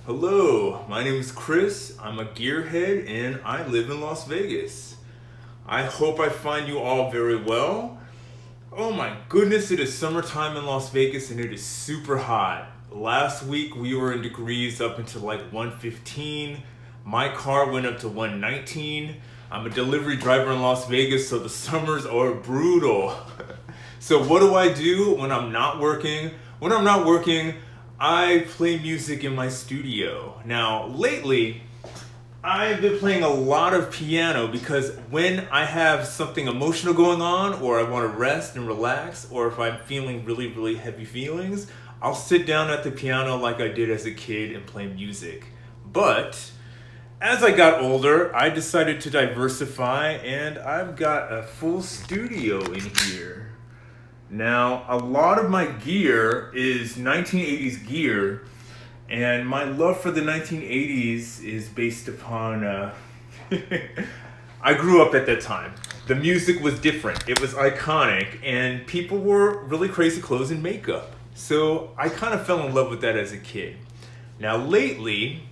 Hello, my name is Chris. I'm a gearhead and I live in Las Vegas. I hope I find you all very well. Oh my goodness, it is summertime in Las Vegas and it is super hot. Last week we were in degrees up into like 115. My car went up to 119. I'm a delivery driver in Las Vegas, so the summers are brutal. So what do I do when I'm not working? When I'm not working, I play music in my studio. Now, lately, I've been playing a lot of piano because when I have something emotional going on, or I want to rest and relax, or if I'm feeling really heavy feelings, I'll sit down at the piano like I did as a kid and play music. But as I got older, I decided to diversify and I've got a full studio in here. Now, a lot of my gear is 1980s gear, and my love for the 1980s is based upon, I grew up at that time. The music was different, it was iconic, and people wore really crazy clothes and makeup. So I kind of fell in love with that as a kid. Now lately,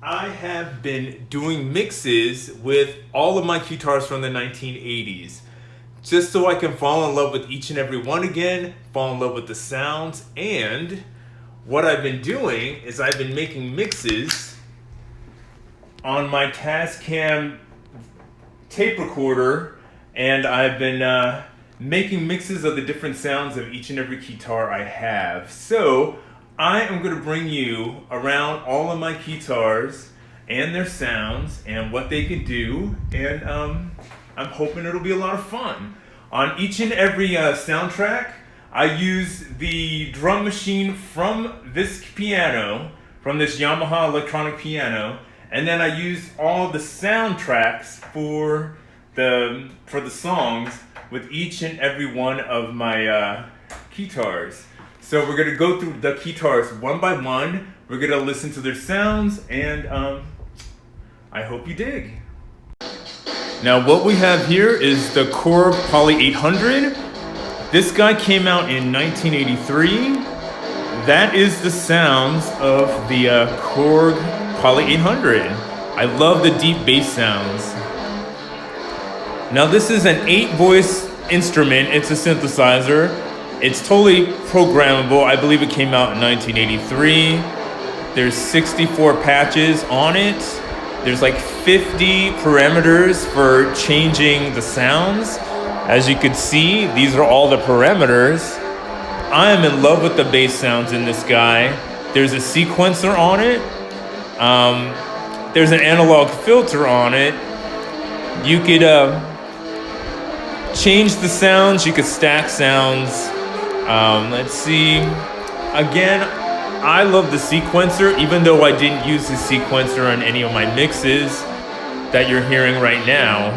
I have been doing mixes with all of my Keytars from the 1980s. Just so I can fall in love with each and every one again, fall in love with the sounds, and what I've been doing is I've been making mixes on my Tascam tape recorder, and I've been making mixes of the different sounds of each and every Keytar I have. So I am going to bring you around all of my Keytars and their sounds and what they can do, and I'm hoping it'll be a lot of fun. On each and every soundtrack, I use the drum machine from this piano, from this Yamaha electronic piano, and then I use all the soundtracks for the songs with each and every one of my Keytars. So we're gonna go through the Keytars one by one. We're gonna listen to their sounds, and I hope you dig. Now what we have here is the Korg Poly 800. This guy came out in 1983. That is the sounds of the Korg Poly 800. I love the deep bass sounds. Now this is an 8-voice instrument. It's a synthesizer. It's totally programmable. I believe it came out in 1983. There's 64 patches on it. There's like 50 parameters for changing the sounds. As you can see, these are all the parameters. I am in love with the bass sounds in this guy. There's a sequencer on it. There's an analog filter on it. You could change the sounds. You could stack sounds. Let's see. Again, I love the sequencer, even though I didn't use the sequencer on any of my mixes that you're hearing right now.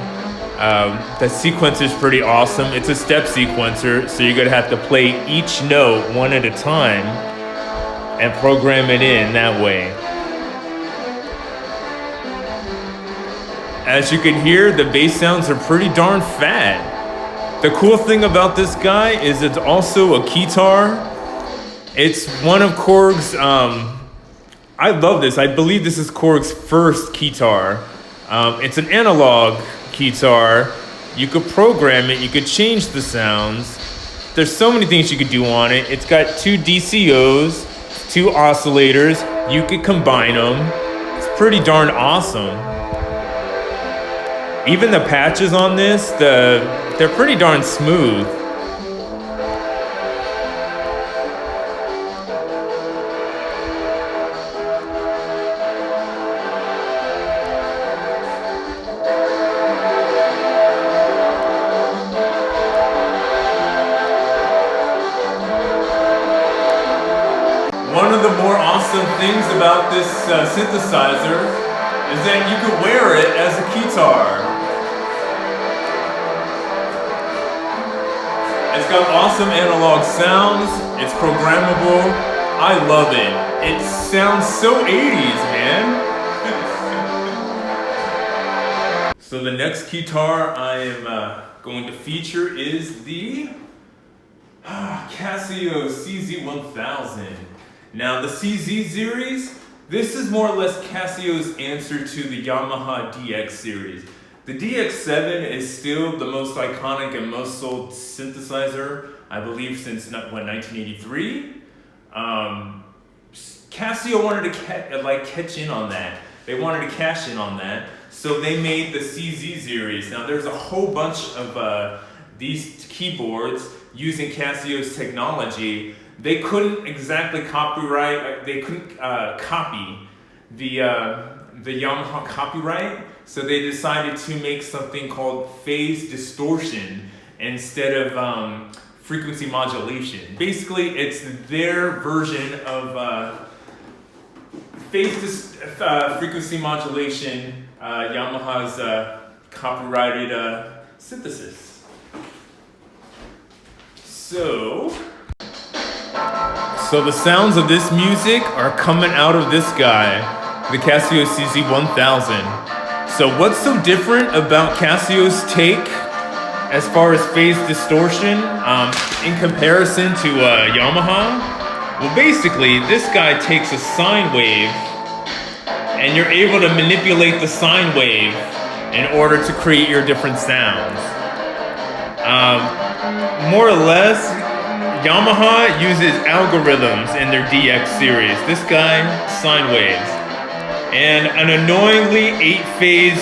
The sequencer is pretty awesome. It's a step sequencer, so you're gonna have to play each note one at a time and program it in that way. As you can hear, the bass sounds are pretty darn fat. The cool thing about this guy is it's also a Keytar. It's one of Korg's, I love this. I believe this is Korg's first Keytar. It's an analog Keytar. You could program it, you could change the sounds. There's so many things you could do on it. It's got 2 DCOs, 2 oscillators. You could combine them. It's pretty darn awesome. Even the patches on this, they're pretty darn smooth. One of the more awesome things about this synthesizer is that you can wear it as a Keytar. It's got awesome analog sounds. It's programmable. I love it. It sounds so 80s, man. So the next Keytar I am going to feature is the Casio Cz 1000. Now the Cz series, This is more or less Casio's answer to the Yamaha DX series. The DX7 is still the most iconic and most sold synthesizer, I believe, since 1983. Casio wanted to catch in on that. They wanted to cash in on that, so they made the CZ series. Now there's a whole bunch of these keyboards using Casio's technology. They couldn't exactly copyright. They couldn't copy the Yamaha copyright, so they decided to make something called phase distortion instead of frequency modulation. Basically, it's their version of frequency modulation, Yamaha's copyrighted synthesis. So the sounds of this music are coming out of this guy, the Casio Cz 1000. So what's so different about Casio's take as far as phase distortion in comparison to Yamaha? Well, basically, this guy takes a sine wave, and you're able to manipulate the sine wave in order to create your different sounds. More or less, Yamaha uses algorithms in their DX series. This guy, sine waves. And an annoyingly 8-phase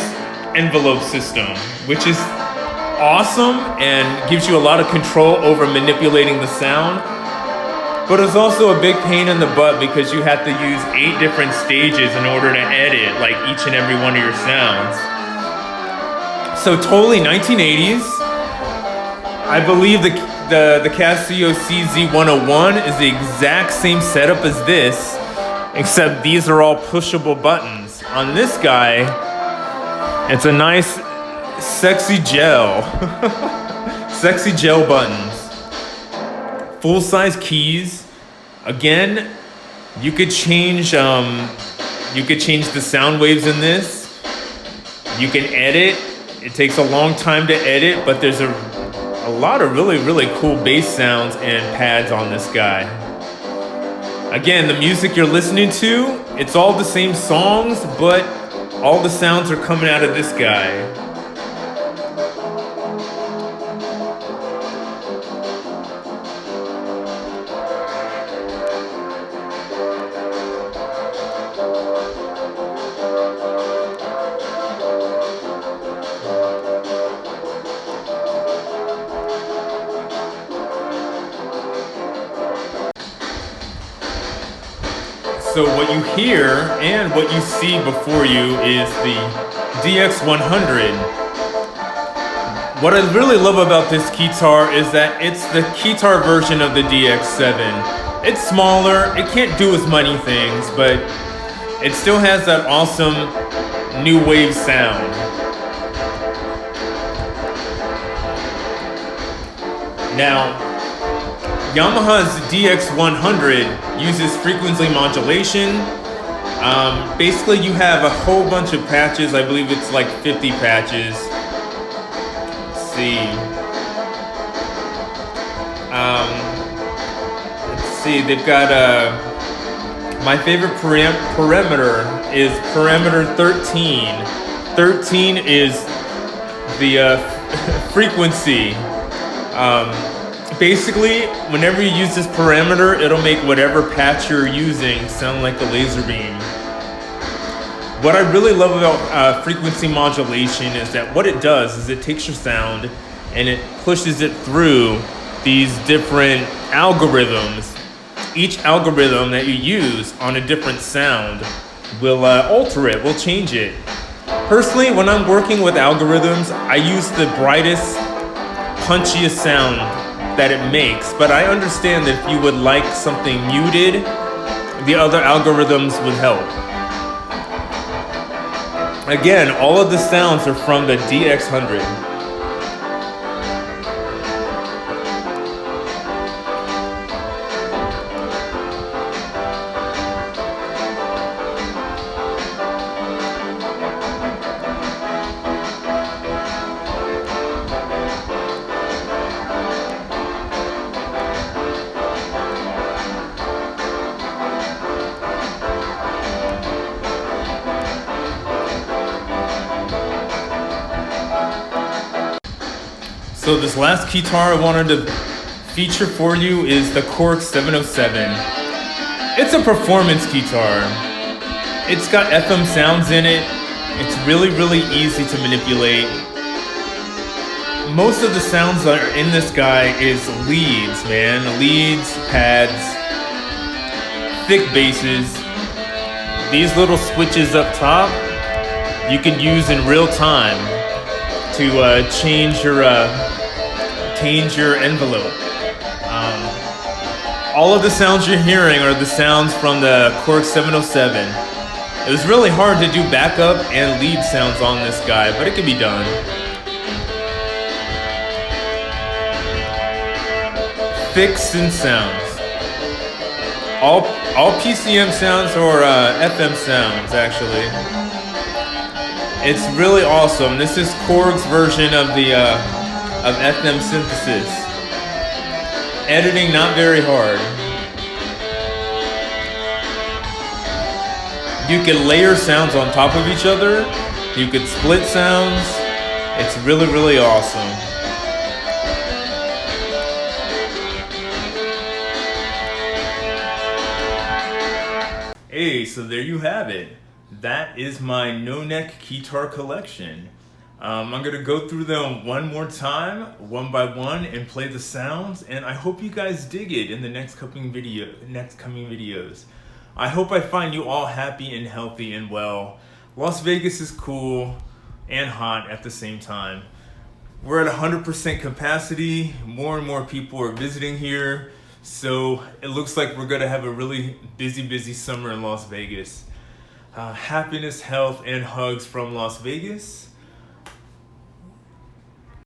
envelope system, which is awesome and gives you a lot of control over manipulating the sound. But it's also a big pain in the butt because you have to use 8 different stages in order to edit like each and every one of your sounds. So totally 1980s. I believe the Casio Cz 101 is the exact same setup as this, except these are all pushable buttons. On this guy, it's a nice sexy gel. Sexy gel buttons. Full-size keys. Again, you could change the sound waves in this. You can edit. It takes a long time to edit, but there's a lot of really cool bass sounds and pads on this guy. Again, the music you're listening to, it's all the same songs, but all the sounds are coming out of this guy. So what you hear and what you see before you is the DX100. What I really love about this Keytar is that it's the Keytar version of the DX7. It's smaller, it can't do as many things, but it still has that awesome new wave sound. Now, Yamaha's DX100 uses frequency modulation. Basically, you have a whole bunch of patches. I believe it's like 50 patches. Let's see. They've got my favorite parameter is parameter 13. 13 is the frequency. Basically, whenever you use this parameter, it'll make whatever patch you're using sound like a laser beam. What I really love about frequency modulation is that what it does is it takes your sound and it pushes it through these different algorithms. Each algorithm that you use on a different sound will alter it, will change it. Personally, when I'm working with algorithms, I use the brightest, punchiest sound that it makes, but I understand that if you would like something muted, the other algorithms would help. Again, all of the sounds are from the DX100. So this last Keytar I wanted to feature for you is the Korg 707. It's a performance Keytar. It's got FM sounds in it. It's really easy to manipulate. Most of the sounds that are in this guy is leads, man. Leads, pads, thick basses. These little switches up top you can use in real time to change your envelope. All of the sounds you're hearing are the sounds from the Korg 707. It was really hard to do backup and lead sounds on this guy, but it can be done. Fixed in sounds. All PCM sounds or FM sounds, actually. It's really awesome. This is Korg's version of the of FM synthesis. Editing not very hard. You can layer sounds on top of each other. You could split sounds. It's really awesome. Hey, so there you have it. That is my no-neck Keytar collection. I'm gonna go through them one more time, one by one, and play the sounds, and I hope you guys dig it in the next coming videos. I hope I find you all happy and healthy and well. Las Vegas is cool and hot at the same time. We're at 100% capacity. More and more people are visiting here, so it looks like we're gonna have a really busy summer in Las Vegas. Happiness, health, and hugs from Las Vegas.